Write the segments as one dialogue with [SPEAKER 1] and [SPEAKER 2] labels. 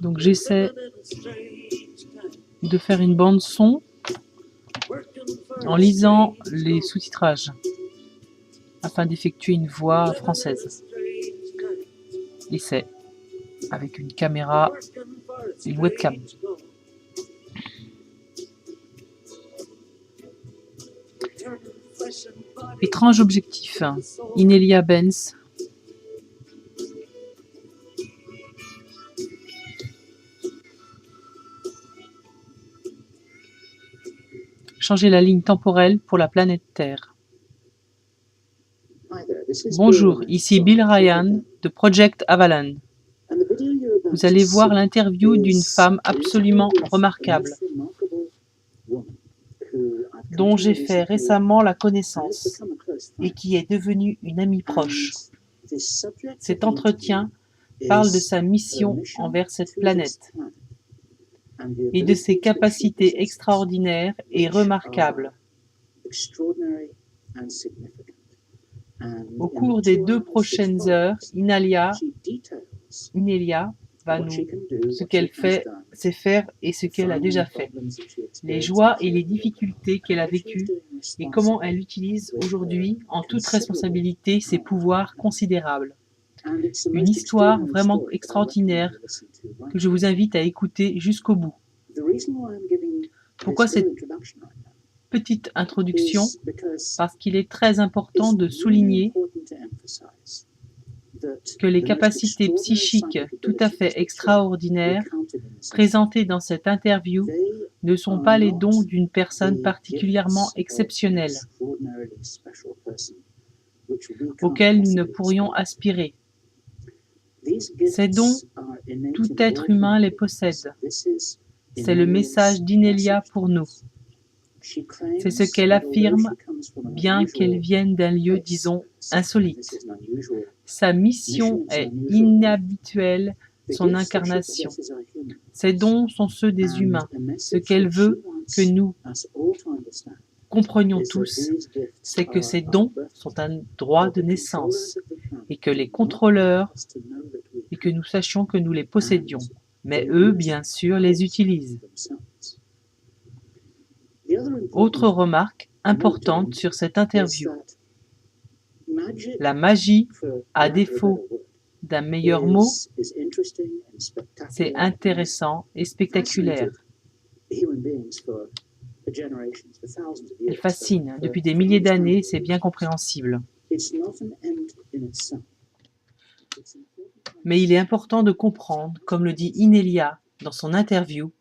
[SPEAKER 1] Donc j'essaie de faire une bande son en lisant les sous-titrages afin d'effectuer une voix française. Et c'est avec une caméra, une webcam. Étrange objectif, Inelia Benz. Changer la ligne temporelle pour la planète Terre. Bonjour, ici Bill Ryan de Project Avalan. Vous allez voir l'interview d'une femme absolument remarquable, dont j'ai fait récemment la connaissance et qui est devenue une amie proche. Cet entretien parle de sa mission envers cette planète et de ses capacités extraordinaires et remarquables. Au cours des 2 prochaines heures, Inelia va nous ce qu'elle sait faire et ce qu'elle a déjà fait, les joies et les difficultés qu'elle a vécues et comment elle utilise aujourd'hui en toute responsabilité ses pouvoirs considérables. Une histoire vraiment extraordinaire que je vous invite à écouter jusqu'au bout. Pourquoi cette petite introduction? Parce qu'il est très important de souligner que les capacités psychiques tout à fait extraordinaires présentées dans cette interview ne sont pas les dons d'une personne particulièrement exceptionnelle, auxquels nous ne pourrions aspirer. Ces dons, tout être humain les possède. C'est le message d'Inelia pour nous. C'est ce qu'elle affirme, bien qu'elle vienne d'un lieu, disons, insolite. Sa mission est inhabituelle, son incarnation. Ses dons sont ceux des humains. Ce qu'elle veut que nous comprenions tous, c'est que ces dons sont un droit de naissance et que les contrôleurs, et que nous sachions que nous les possédions. Mais eux, bien sûr, les utilisent. Autre remarque importante sur cette interview. La magie, à défaut d'un meilleur mot, c'est intéressant et spectaculaire. Elle fascine. Depuis des milliers d'années, c'est bien compréhensible. Mais il est important de comprendre, comme le dit Inelia dans son interview,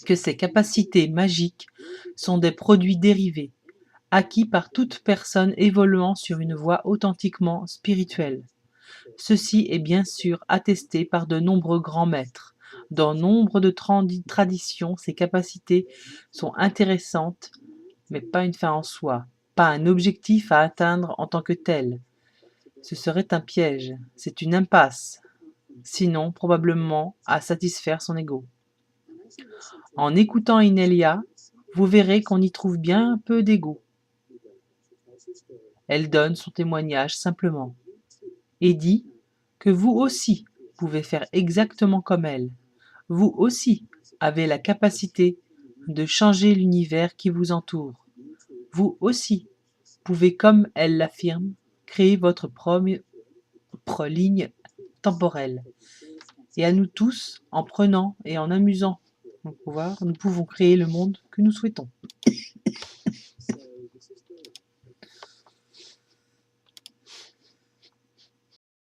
[SPEAKER 1] que ces capacités magiques sont des produits dérivés, acquis par toute personne évoluant sur une voie authentiquement spirituelle. Ceci est bien sûr attesté par de nombreux grands maîtres. Dans nombre de traditions, ces capacités sont intéressantes, mais pas une fin en soi, pas un objectif à atteindre en tant que tel. Ce serait un piège, c'est une impasse, sinon probablement à satisfaire son ego. En écoutant Inelia, vous verrez qu'on y trouve bien un peu d'ego. Elle donne son témoignage simplement et dit que vous aussi pouvez faire exactement comme elle. Vous aussi avez la capacité de changer l'univers qui vous entoure. Vous aussi pouvez, comme elle l'affirme, créer votre propre ligne temporelle. Et à nous tous, en prenant et en amusant nos pouvoirs, nous pouvons créer le monde que nous souhaitons.